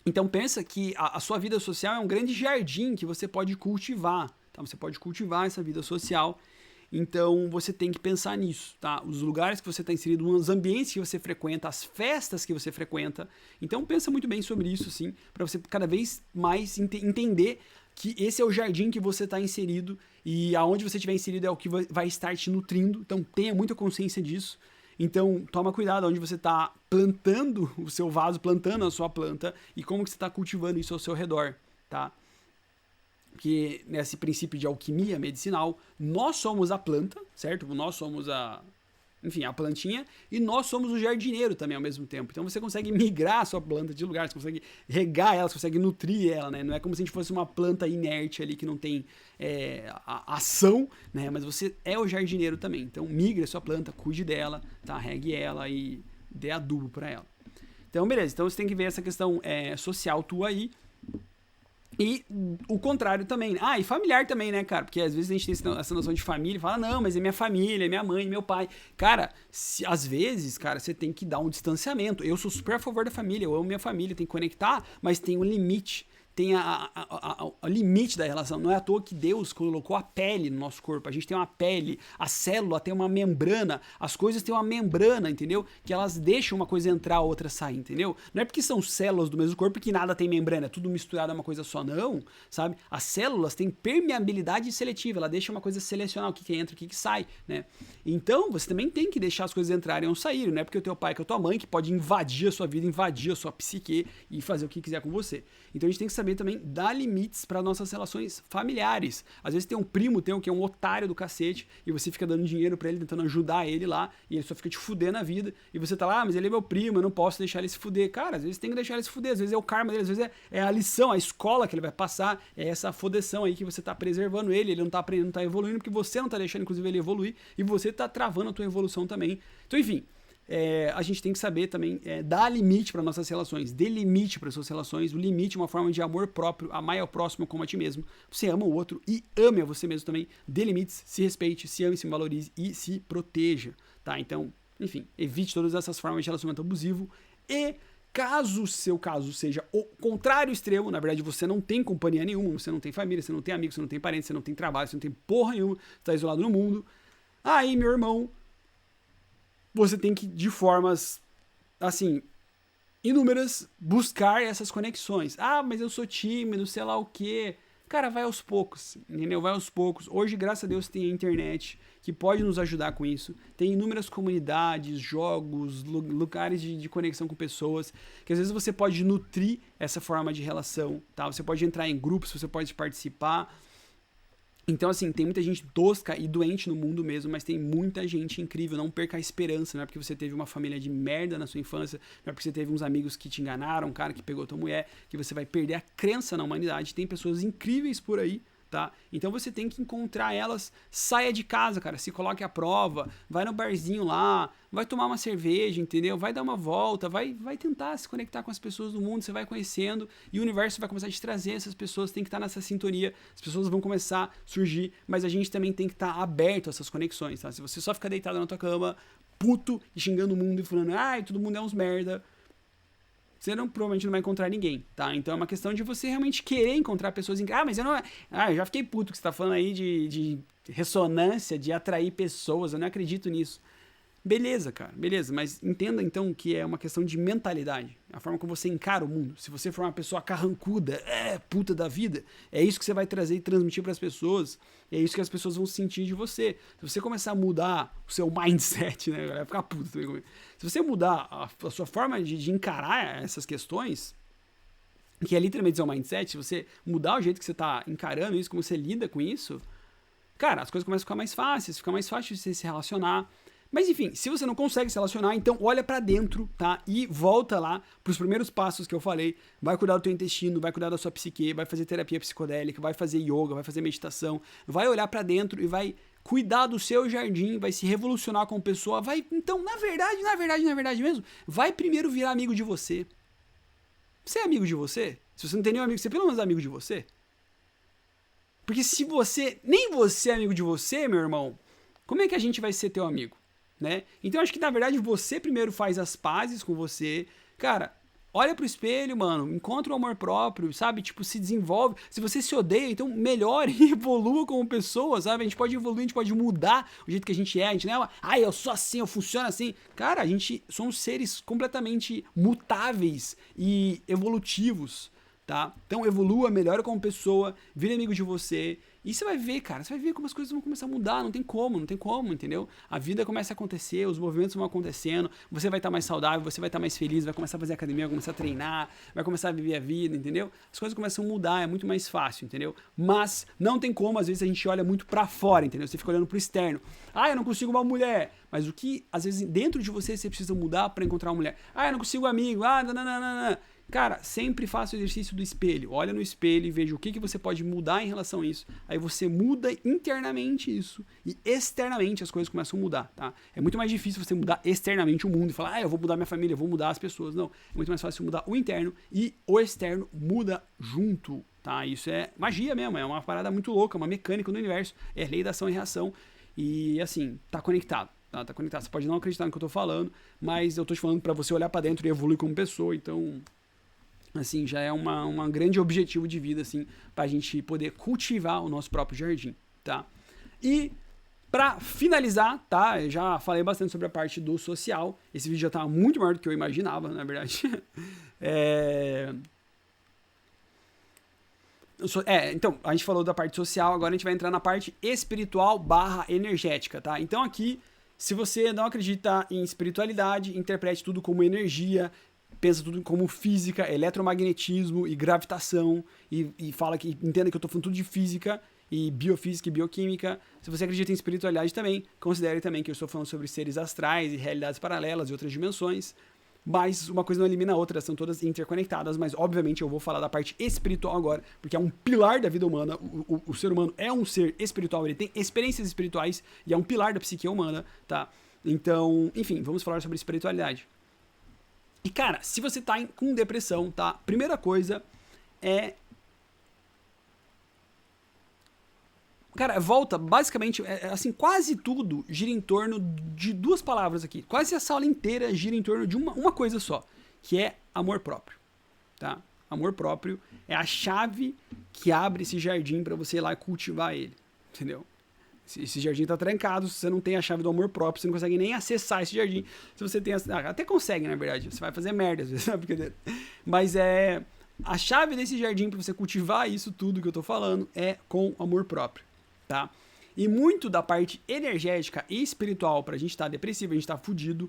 Então pensa que a sua vida social é um grande jardim que você pode cultivar, tá? Você pode cultivar essa vida social. Então você tem que pensar nisso, tá? Os lugares que você está inserido, os ambientes que você frequenta, as festas que você frequenta. Então pensa muito bem sobre isso, sim, para você cada vez mais entender que esse é o jardim que você está inserido e aonde você estiver inserido é o que vai estar te nutrindo. Então tenha muita consciência disso. Então toma cuidado onde você está plantando o seu vaso, plantando a sua planta e como que você está cultivando isso ao seu redor, tá? Porque nesse princípio de alquimia medicinal, nós somos a planta, certo? Nós somos a plantinha, e nós somos o jardineiro também ao mesmo tempo. Então você consegue migrar a sua planta de lugar, você consegue regar ela, você consegue nutrir ela, né? Não é como se a gente fosse uma planta inerte ali que não tem ação, né? Mas você é o jardineiro também. Então migre a sua planta, cuide dela, tá? Regue ela e dê adubo para ela. Então beleza, então você tem que ver essa questão social tua aí. E o contrário também. E familiar também, né, cara? Porque às vezes a gente tem essa noção de família e fala, não, mas é minha família, é minha mãe, meu pai. Cara, às vezes, cara, você tem que dar um distanciamento. Eu sou super a favor da família, eu amo minha família, tem que conectar, mas tem um limite. tem o limite da relação. Não é à toa que Deus colocou a pele no nosso corpo. A gente tem uma pele, a célula tem uma membrana, as coisas têm uma membrana, entendeu? Que elas deixam uma coisa entrar, a outra sair, entendeu? Não é porque são células do mesmo corpo que nada tem membrana, é tudo misturado, é uma coisa só, não, sabe? As células têm permeabilidade seletiva, ela deixa uma coisa selecionar o que entra, o que sai, né? Então, você também tem que deixar as coisas entrarem ou saírem, não é porque o teu pai, que é a tua mãe, que pode invadir a sua vida, invadir a sua psique e fazer o que quiser com você. Então a gente tem que saber também dar limites para nossas relações familiares. Às vezes tem um primo teu que é um otário do cacete e você fica dando dinheiro para ele, tentando ajudar ele lá, e ele só fica te fuder na vida, e você tá lá, mas ele é meu primo, eu não posso deixar ele se fuder. Cara, às vezes tem que deixar ele se fuder, às vezes é o karma dele, às vezes é a lição, a escola que ele vai passar, é essa fodeção aí que você tá preservando ele não tá aprendendo, não tá evoluindo, porque você não tá deixando, inclusive, ele evoluir, e você tá travando a tua evolução também. Então, enfim, a gente tem que saber também dar limite para nossas relações, dê limite para suas relações. O limite é uma forma de amor próprio, amar ao próximo como a ti mesmo. Você ama o outro e ame a você mesmo também. Dê limites, se respeite, se ame, se valorize e se proteja, tá? Então, enfim, evite todas essas formas de relacionamento abusivo. E caso o seu caso seja o contrário extremo, na verdade você não tem companhia nenhuma, você não tem família, você não tem amigos, você não tem parentes, você não tem trabalho, você não tem porra nenhuma, você tá isolado no mundo, aí, meu irmão, você tem que, de formas, assim, inúmeras, buscar essas conexões. Ah, mas eu sou tímido, sei lá o quê. Cara, vai aos poucos, entendeu? Vai aos poucos. Hoje, graças a Deus, tem a internet que pode nos ajudar com isso. Tem inúmeras comunidades, jogos, lugares de conexão com pessoas, que às vezes você pode nutrir essa forma de relação, tá? Você pode entrar em grupos, você pode participar. Então, assim, tem muita gente tosca e doente no mundo mesmo, mas tem muita gente incrível. Não perca a esperança, não é porque você teve uma família de merda na sua infância, não é porque você teve uns amigos que te enganaram, um cara que pegou tua mulher, que você vai perder a crença na humanidade. Tem pessoas incríveis por aí, tá? Então você tem que encontrar elas, saia de casa, cara, se coloque à prova, vai no barzinho lá, vai tomar uma cerveja, entendeu? Vai dar uma volta, vai tentar se conectar com as pessoas do mundo, você vai conhecendo e o universo vai começar a te trazer essas pessoas, tem que estar nessa sintonia, as pessoas vão começar a surgir, mas a gente também tem que estar aberto a essas conexões, tá? Se você só ficar deitado na tua cama, puto, e xingando o mundo e falando, ai, todo mundo é uns merda, você provavelmente não vai encontrar ninguém, tá? Então é uma questão de você realmente querer encontrar pessoas... mas eu não... eu já fiquei puto que você tá falando aí de ressonância, de atrair pessoas, eu não acredito nisso. Beleza, cara, beleza, mas entenda então que é uma questão de mentalidade, a forma como você encara o mundo. Se você for uma pessoa carrancuda, puta da vida, é isso que você vai trazer e transmitir para as pessoas, é isso que as pessoas vão sentir de você. Se você começar a mudar o seu mindset, né, vai ficar puto também comigo. Se você mudar a sua forma de encarar essas questões, que é literalmente seu mindset, se você mudar o jeito que você tá encarando isso, como você lida com isso, cara, as coisas começam a ficar mais fáceis, fica mais fácil de você se relacionar. Mas enfim, se você não consegue se relacionar, então olha pra dentro, tá? E volta lá pros primeiros passos que eu falei. Vai cuidar do teu intestino, vai cuidar da sua psique, vai fazer terapia psicodélica, vai fazer yoga, vai fazer meditação, vai olhar pra dentro e vai cuidar do seu jardim, vai se revolucionar como pessoa, vai, então, na verdade mesmo, vai primeiro virar amigo de você. Você é amigo de você? Se você não tem nenhum amigo, você é pelo menos amigo de você? Porque se nem você é amigo de você, meu irmão, como é que a gente vai ser teu amigo? Né? Então acho que na verdade você primeiro faz as pazes com você, cara, olha pro espelho, mano, encontra o amor próprio, sabe, tipo, se desenvolve, se você se odeia, então melhore e evolua como pessoa, sabe, a gente pode evoluir, a gente pode mudar o jeito que a gente é, a gente não é, eu sou assim, eu funciono assim, cara, a gente somos seres completamente mutáveis e evolutivos, tá, então evolua, melhora como pessoa, vira amigo de você. E você vai ver, cara, você vai ver como as coisas vão começar a mudar, não tem como, entendeu? A vida começa a acontecer, os movimentos vão acontecendo, você vai estar mais saudável, você vai estar mais feliz, vai começar a fazer academia, vai começar a treinar, vai começar a viver a vida, entendeu? As coisas começam a mudar, é muito mais fácil, entendeu? Mas não tem como, às vezes a gente olha muito pra fora, entendeu? Você fica olhando pro externo. Eu não consigo uma mulher. Mas o que, às vezes, dentro de você precisa mudar pra encontrar uma mulher? Eu não consigo um amigo, não. Cara, sempre faça o exercício do espelho. Olha no espelho e veja o que você pode mudar em relação a isso. Aí você muda internamente isso. E externamente as coisas começam a mudar, tá? É muito mais difícil você mudar externamente o mundo e falar, eu vou mudar minha família, eu vou mudar as pessoas. Não, é muito mais fácil mudar o interno e o externo muda junto, tá? Isso é magia mesmo, é uma parada muito louca, uma mecânica do universo. É lei da ação e reação. E, assim, tá conectado. Tá conectado. Você pode não acreditar no que eu tô falando, mas eu tô te falando pra você olhar pra dentro e evoluir como pessoa, então... Assim, já é um grande objetivo de vida, assim, pra gente poder cultivar o nosso próprio jardim, tá? E pra finalizar, tá? Eu já falei bastante sobre a parte do social. Esse vídeo já tá muito maior do que eu imaginava, na verdade. Então, a gente falou da parte social, agora a gente vai entrar na parte espiritual / energética, tá? Então aqui, se você não acredita em espiritualidade, interprete tudo como energia, pensa tudo como física, eletromagnetismo e gravitação, e fala que, entenda que eu tô falando tudo de física, e biofísica e bioquímica. Se você acredita em espiritualidade também, considere também que eu estou falando sobre seres astrais e realidades paralelas e outras dimensões. Mas uma coisa não elimina a outra, são todas interconectadas, mas obviamente eu vou falar da parte espiritual agora, porque é um pilar da vida humana. O ser humano é um ser espiritual, ele tem experiências espirituais e é um pilar da psique humana, tá? Então, enfim, vamos falar sobre espiritualidade. E cara, se você tá com depressão, tá? Primeira coisa é... Cara, volta, basicamente, assim, quase tudo gira em torno de duas palavras aqui. Quase essa aula inteira gira em torno de uma coisa só, que é amor próprio, tá? Amor próprio é a chave que abre esse jardim para você ir lá e cultivar ele, entendeu? Esse jardim tá trancado, se você não tem a chave do amor próprio, você não consegue nem acessar esse jardim. Se você tem... até consegue, na verdade, você vai fazer merda às vezes, sabe? Mas a chave desse jardim para você cultivar isso tudo que eu tô falando é com amor próprio. Tá? E muito da parte energética e espiritual pra gente estar depressivo, a gente estar fudido,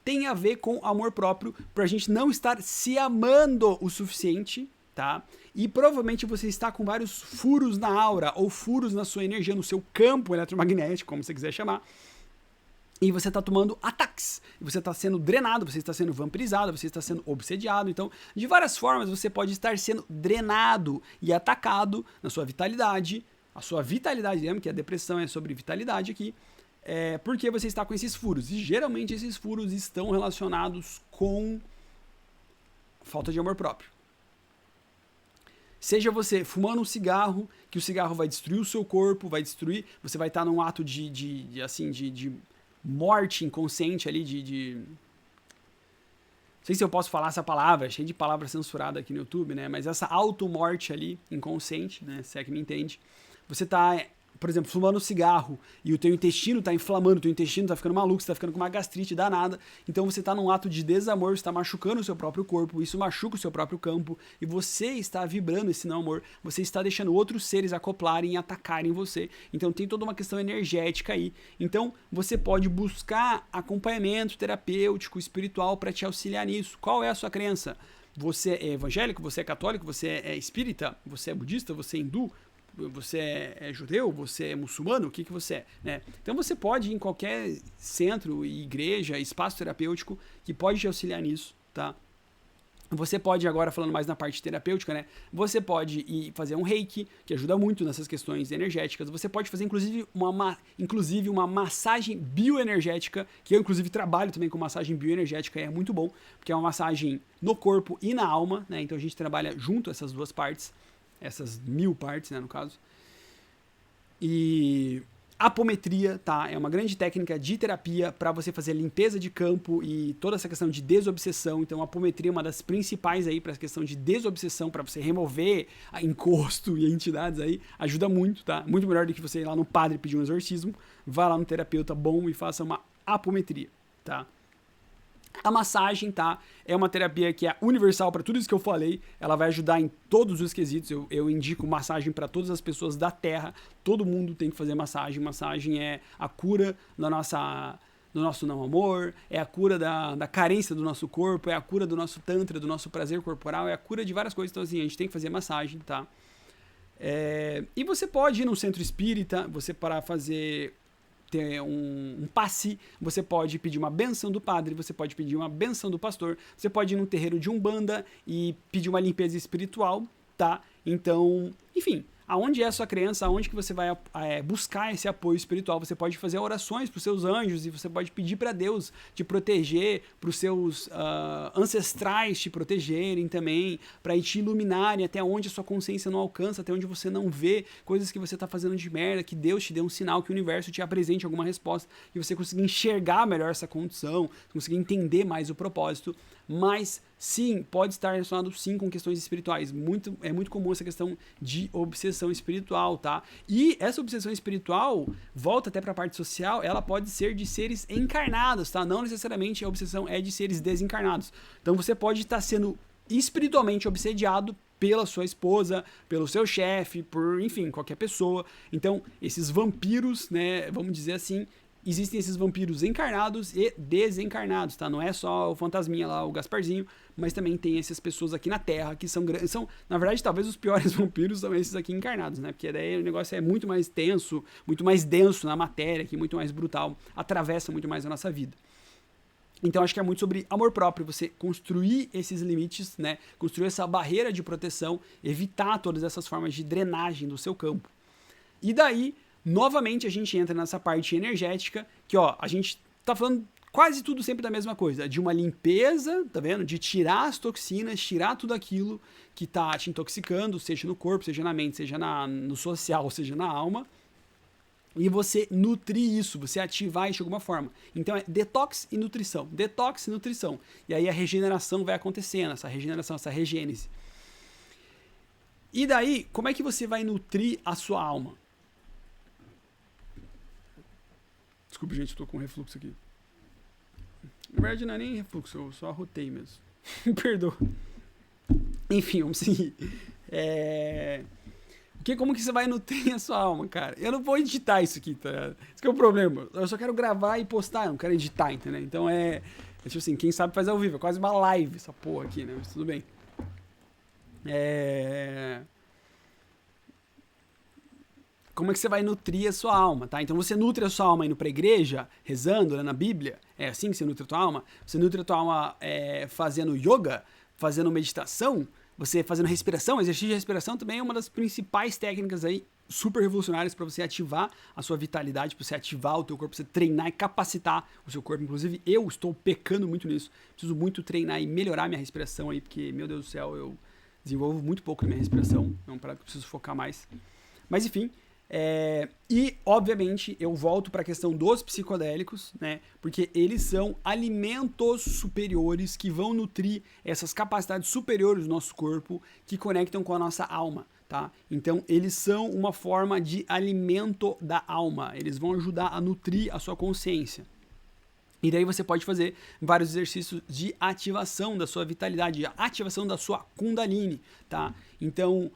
tem a ver com amor próprio, pra gente não estar se amando o suficiente, tá? E provavelmente você está com vários furos na aura, ou furos na sua energia, no seu campo eletromagnético, como você quiser chamar, e você está tomando ataques, você está sendo drenado, você está sendo vampirizado, você está sendo obsediado. Então, de várias formas, você pode estar sendo drenado e atacado na sua vitalidade. A sua vitalidade, lembra que a depressão é sobre vitalidade aqui, porque você está com esses furos. E geralmente esses furos estão relacionados com falta de amor próprio. Seja você fumando um cigarro, que o cigarro vai destruir o seu corpo, vai destruir, você vai estar num ato de morte inconsciente ali, não sei se eu posso falar essa palavra, cheio de palavra censurada aqui no YouTube, né? Mas essa automorte ali, inconsciente, né? Se é que me entende. Você tá, por exemplo, fumando cigarro e o teu intestino tá inflamando, o teu intestino tá ficando maluco, você tá ficando com uma gastrite danada, então você tá num ato de desamor, você tá machucando o seu próprio corpo, isso machuca o seu próprio campo, e você está vibrando esse não amor, você está deixando outros seres acoplarem e atacarem você, então tem toda uma questão energética aí, então você pode buscar acompanhamento terapêutico, espiritual para te auxiliar nisso. Qual é a sua crença? Você é evangélico, você é católico, você é espírita, você é budista, você é hindu, você é judeu, você é muçulmano, o que você é, né? Então você pode ir em qualquer centro, igreja, espaço terapêutico que pode te auxiliar nisso, tá? Você pode, agora falando mais na parte terapêutica, né? Você pode ir fazer um reiki, que ajuda muito nessas questões energéticas. Você pode fazer, inclusive, uma massagem bioenergética, que eu, inclusive, trabalho também com massagem bioenergética, e é muito bom, porque é uma massagem no corpo e na alma, né? Então a gente trabalha junto essas duas partes. Essas 1000 partes, né, no caso. E apometria, tá? É uma grande técnica de terapia para você fazer limpeza de campo e toda essa questão de desobsessão. Então, a apometria é uma das principais aí para essa questão de desobsessão, para você remover a encosto e entidades aí. Ajuda muito, tá? Muito melhor do que você ir lá no padre pedir um exorcismo. Vá lá no terapeuta bom e faça uma apometria, tá? A massagem, tá? É uma terapia que é universal para tudo isso que eu falei. Ela vai ajudar em todos os quesitos. Eu indico massagem para todas as pessoas da Terra. Todo mundo tem que fazer massagem. Massagem é a cura do nosso não amor, é a cura da carência do nosso corpo, é a cura do nosso tantra, do nosso prazer corporal, é a cura de várias coisas. Então, assim, a gente tem que fazer massagem, tá? E você pode ir num centro espírita, você para fazer... ter um passe, você pode pedir uma benção do padre, você pode pedir uma benção do pastor, você pode ir num terreiro de Umbanda e pedir uma limpeza espiritual, tá? Então, enfim, aonde é a sua crença, aonde que você vai buscar esse apoio espiritual. Você pode fazer orações para os seus anjos e você pode pedir para Deus te proteger, para os seus ancestrais te protegerem também, para te iluminarem até onde a sua consciência não alcança, até onde você não vê coisas que você está fazendo de merda, que Deus te dê um sinal, que o universo te apresente alguma resposta, que você consiga enxergar melhor essa condição, conseguir entender mais o propósito. Mas sim, pode estar relacionado sim com questões espirituais. É muito comum essa questão de obsessão espiritual, tá? E essa obsessão espiritual, volta até para a parte social, ela pode ser de seres encarnados, tá? Não necessariamente a obsessão é de seres desencarnados. Então você pode estar sendo espiritualmente obsediado pela sua esposa, pelo seu chefe, por, enfim, qualquer pessoa. Então, esses vampiros, né, vamos dizer assim, existem esses vampiros encarnados e desencarnados, tá? Não é só o fantasminha lá, o Gasparzinho, mas também tem essas pessoas aqui na Terra que são, na verdade, talvez os piores vampiros são esses aqui encarnados, né? Porque daí o negócio é muito mais tenso, muito mais denso na matéria, que muito mais brutal, atravessa muito mais a nossa vida. Então, acho que é muito sobre amor próprio, você construir esses limites, né? Construir essa barreira de proteção, evitar todas essas formas de drenagem do seu campo. E daí, novamente, a gente entra nessa parte energética, que, ó, a gente tá falando quase tudo sempre da mesma coisa, de uma limpeza, tá vendo? De tirar as toxinas, tirar tudo aquilo que tá te intoxicando, seja no corpo, seja na mente, seja no social, seja na alma. E você nutrir isso, você ativar isso de alguma forma. Então é detox e nutrição, detox e nutrição. E aí a regeneração vai acontecendo, essa regeneração, essa regênese. E daí, como é que você vai nutrir a sua alma? Desculpa, gente, eu tô com refluxo aqui. Na verdade não é nem refluxo, eu só arrotei mesmo. Me perdoa. Enfim, vamos seguir. Como que você vai nutrir a sua alma, cara? Eu não vou editar isso aqui, tá? Esse que é o problema. Eu só quero gravar e postar, eu não quero editar, entendeu? Então tipo assim, quem sabe faz ao vivo. É quase uma live essa porra aqui, né? Mas tudo bem. Como é que você vai nutrir a sua alma, tá? Então você nutre a sua alma indo pra igreja, rezando, né, na Bíblia. É assim que você nutre a tua alma? Você nutre a tua alma fazendo yoga, fazendo meditação, você fazendo respiração. Exercício de respiração também é uma das principais técnicas aí super revolucionárias para você ativar a sua vitalidade, para você ativar o teu corpo, para você treinar e capacitar o seu corpo. Inclusive, eu estou pecando muito nisso. Preciso muito treinar e melhorar minha respiração aí, porque, meu Deus do céu, eu desenvolvo muito pouco na minha respiração. É um parado que eu preciso focar mais. Mas, enfim... e, obviamente, eu volto para a questão dos psicodélicos, né? Porque eles são alimentos superiores que vão nutrir essas capacidades superiores do nosso corpo que conectam com a nossa alma, tá? Então, eles são uma forma de alimento da alma. Eles vão ajudar a nutrir a sua consciência. E daí você pode fazer vários exercícios de ativação da sua vitalidade, de ativação da sua Kundalini, tá? Então...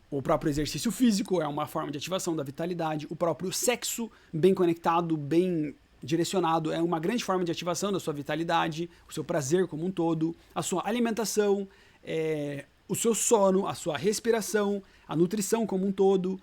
o próprio exercício físico é uma forma de ativação da vitalidade, o próprio sexo bem conectado, bem direcionado é uma grande forma de ativação da sua vitalidade, o seu prazer como um todo, a sua alimentação, o seu sono, a sua respiração, a nutrição como um todo,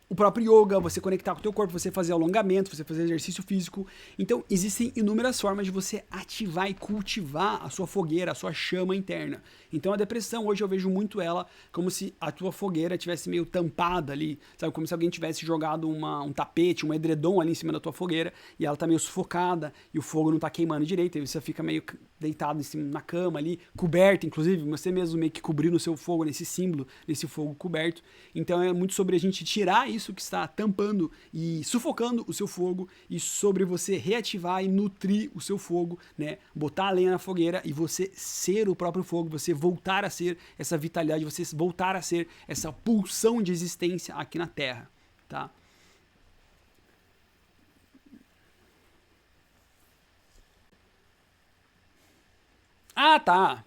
o próprio yoga, você conectar com o teu corpo, você fazer alongamento, você fazer exercício físico. Então, existem inúmeras formas de você ativar e cultivar a sua fogueira, a sua chama interna. Então, a depressão, hoje eu vejo muito ela como se a tua fogueira tivesse meio tampada ali, sabe? Como se alguém tivesse jogado um tapete, um edredom ali em cima da tua fogueira e ela tá meio sufocada e o fogo não tá queimando direito, aí você fica meio deitado em cima, na cama ali, coberto, inclusive, você mesmo meio que cobrindo o seu fogo nesse símbolo, nesse fogo coberto. Então, é muito sobre a gente tirar isso que está tampando e sufocando o seu fogo e sobre você reativar e nutrir o seu fogo, né? Botar a lenha na fogueira e você ser o próprio fogo, você voltar a ser essa vitalidade, você voltar a ser essa pulsão de existência aqui na Terra, tá? Ah, tá.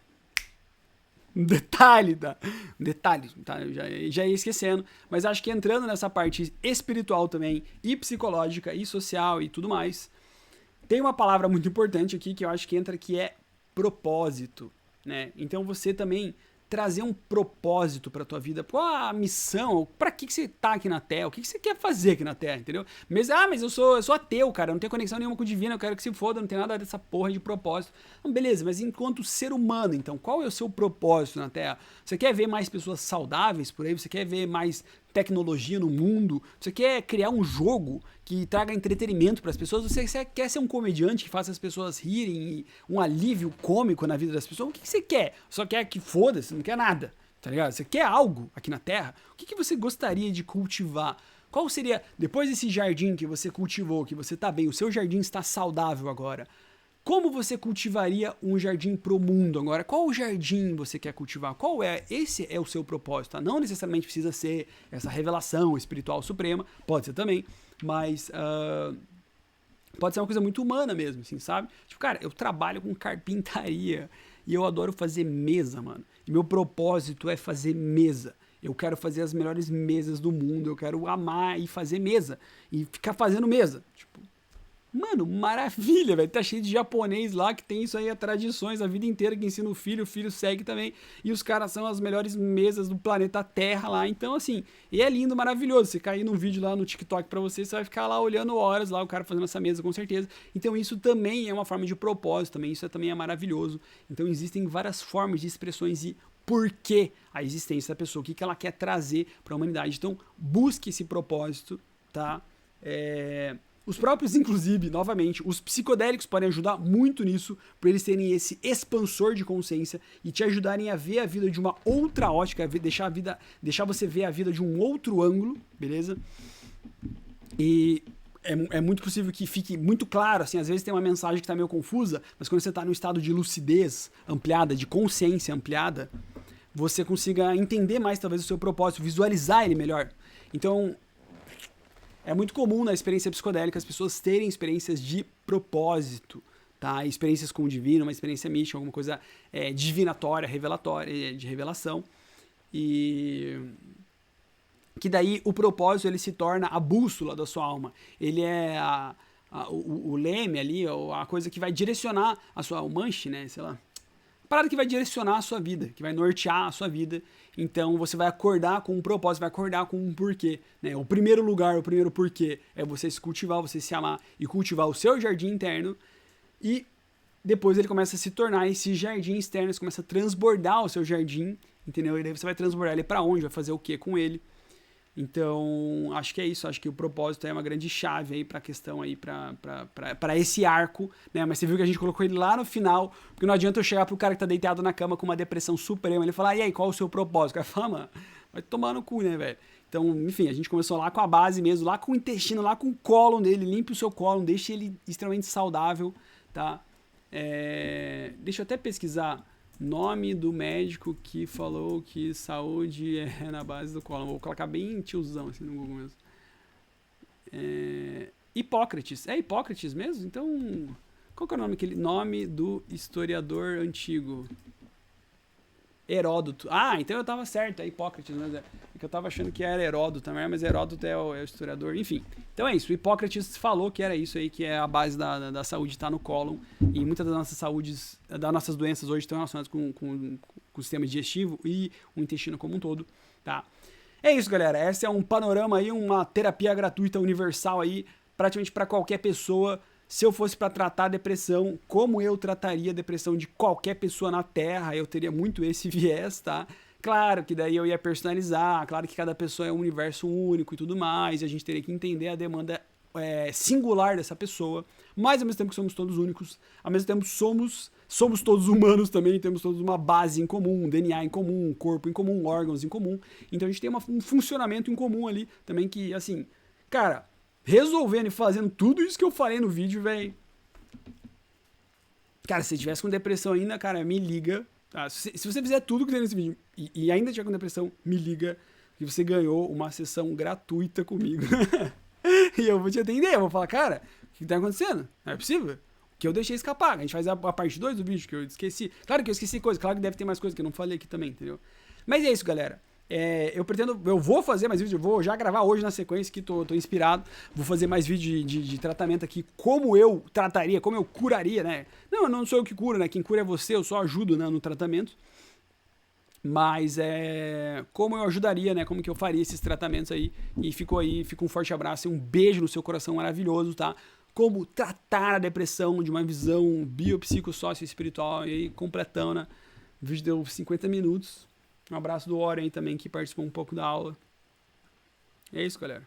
Um detalhe, tá? Eu já ia esquecendo, mas acho que entrando nessa parte espiritual também, e psicológica, e social, e tudo mais, tem uma palavra muito importante aqui que eu acho que entra, que é propósito, né? Então você também trazer um propósito pra tua vida, qual a missão, pra que você tá aqui na Terra, o que você quer fazer aqui na Terra, entendeu? Mas eu sou ateu, cara, eu não tenho conexão nenhuma com o divino, eu quero que se foda, não tem nada dessa porra de propósito. Então, beleza, mas enquanto ser humano, então, qual é o seu propósito na Terra? Você quer ver mais pessoas saudáveis por aí? Você quer ver mais tecnologia no mundo? Você quer criar um jogo que traga entretenimento para as pessoas? Você quer ser um comediante que faça as pessoas rirem e um alívio cômico na vida das pessoas? O que você quer? Só quer que foda-se, não quer nada, tá ligado? Você quer algo aqui na Terra? O que você gostaria de cultivar? Qual seria, depois desse jardim que você cultivou, que você tá bem, o seu jardim está saudável agora, como você cultivaria um jardim pro mundo agora? Qual jardim você quer cultivar? Qual é? Esse é o seu propósito, tá? Não necessariamente precisa ser essa revelação espiritual suprema, pode ser também, mas pode ser uma coisa muito humana mesmo, assim, sabe? Tipo, cara, eu trabalho com carpintaria e eu adoro fazer mesa, mano. E meu propósito é fazer mesa. Eu quero fazer as melhores mesas do mundo, eu quero amar e fazer mesa. E ficar fazendo mesa. Tipo, mano, maravilha, velho. Tá cheio de japonês lá que tem isso aí, tradições a vida inteira que ensina o filho segue também. E os caras são as melhores mesas do planeta Terra lá. Então, assim, e é lindo, maravilhoso. Você cair num vídeo lá no TikTok pra você vai ficar lá olhando horas lá, o cara fazendo essa mesa, com certeza. Então, isso também é uma forma de propósito, também. Isso também é maravilhoso. Então, existem várias formas de expressões e por que a existência da pessoa, o que ela quer trazer pra humanidade. Então, busque esse propósito, tá? Os próprios, inclusive, novamente, os psicodélicos podem ajudar muito nisso, por eles terem esse expansor de consciência e te ajudarem a ver a vida de uma outra ótica, deixar você ver a vida de um outro ângulo, beleza? E é muito possível que fique muito claro, assim, às vezes tem uma mensagem que está meio confusa, mas quando você está num estado de lucidez ampliada, de consciência ampliada, você consiga entender mais, talvez, o seu propósito, visualizar ele melhor. Então, é muito comum na experiência psicodélica as pessoas terem experiências de propósito, tá? Experiências com o divino, uma experiência mística, alguma coisa divinatória, revelatória, de revelação. E que daí o propósito ele se torna a bússola da sua alma. Ele é o leme ali, a coisa que vai direcionar a sua, o manche, né? Sei lá. A parada que vai direcionar a sua vida, que vai nortear a sua vida. Então você vai acordar com um propósito, vai acordar com um porquê, né? O primeiro lugar, o primeiro porquê é você se cultivar, você se amar e cultivar o seu jardim interno. E depois ele começa a se tornar esse jardim externo, você começa a transbordar o seu jardim, entendeu? E daí você vai transbordar ele pra onde? Vai fazer o que com ele? Então, acho que é isso, acho que o propósito é uma grande chave aí pra questão aí, pra esse arco, né? Mas você viu que a gente colocou ele lá no final, porque não adianta eu chegar pro cara que tá deitado na cama com uma depressão suprema, ele falar, e aí, qual o seu propósito? O cara fala, mano, vai tomar no cu, né, velho? Então, enfim, a gente começou lá com a base mesmo, lá com o intestino, lá com o cólon dele, limpe o seu cólon, deixe ele extremamente saudável, tá? Deixa eu até pesquisar nome do médico que falou que saúde é na base do cólon. Vou colocar bem tiozão assim no Google mesmo. Hipócrates. É Hipócrates mesmo? Então, qual que é o nome? Aquele nome do historiador antigo? Heródoto. Ah, então eu tava certo, é Hipócrates, mas é que eu tava achando que era Heródoto também, mas Heródoto é o historiador, enfim. Então é isso, o Hipócrates falou que era isso aí, que é a base da saúde, tá no cólon, e muitas das nossas saúdes, das nossas doenças hoje estão relacionadas com o sistema digestivo e o intestino como um todo, tá? É isso, galera, esse é um panorama aí, uma terapia gratuita universal aí, praticamente para qualquer pessoa. Se eu fosse para tratar a depressão, como eu trataria a depressão de qualquer pessoa na Terra, eu teria muito esse viés, tá? Claro que daí eu ia personalizar, claro que cada pessoa é um universo único e tudo mais, e a gente teria que entender a demanda singular dessa pessoa, mas ao mesmo tempo que somos todos únicos, ao mesmo tempo somos todos humanos também, temos todos uma base em comum, um DNA em comum, um corpo em comum, órgãos em comum, então a gente tem um funcionamento em comum ali também que, assim, cara, resolvendo e fazendo tudo isso que eu falei no vídeo, velho. Cara, se você tivesse com depressão ainda, cara, me liga. Tá? Se você fizer tudo que tem nesse vídeo e ainda tiver com depressão, me liga. Que você ganhou uma sessão gratuita comigo. E eu vou te atender. Eu vou falar, cara, o que tá acontecendo? Não é possível? Que eu deixei escapar. A gente faz a parte 2 do vídeo que eu esqueci. Claro que eu esqueci coisa. Claro que deve ter mais coisa que eu não falei aqui também, entendeu? Mas é isso, galera. Eu vou fazer mais vídeos, eu vou já gravar hoje na sequência que tô inspirado, vou fazer mais vídeo de tratamento aqui, como eu trataria, como eu curaria, né? Não sou eu que curo, né? Quem cura é você, eu só ajudo, né, no tratamento. Mas como eu ajudaria, né? Como que eu faria esses tratamentos aí. E fica um forte abraço e um beijo no seu coração maravilhoso, tá? Como tratar a depressão de uma visão biopsicossócio-espiritual aí, completão, né? O vídeo deu 50 minutos. Um abraço do Orion aí também, que participou um pouco da aula. É isso, galera.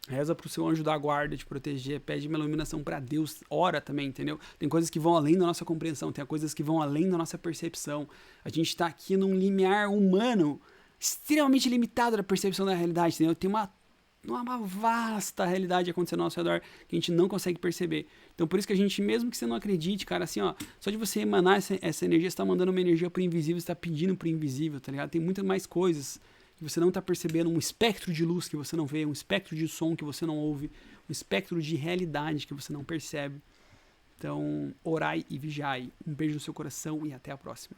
Reza pro seu anjo da guarda te proteger, pede uma iluminação para Deus, ora também, entendeu? Tem coisas que vão além da nossa compreensão, tem coisas que vão além da nossa percepção. A gente tá aqui num limiar humano extremamente limitado da percepção da realidade, entendeu? Tem uma vasta realidade acontecendo ao nosso redor que a gente não consegue perceber. Então por isso que a gente, mesmo que você não acredite, cara, assim, ó, só de você emanar essa energia, você tá mandando uma energia pro invisível, você tá pedindo pro invisível, tá ligado? Tem muitas mais coisas que você não está percebendo, um espectro de luz que você não vê, um espectro de som que você não ouve, um espectro de realidade que você não percebe. Então, orai e vigiai. Um beijo no seu coração e até a próxima.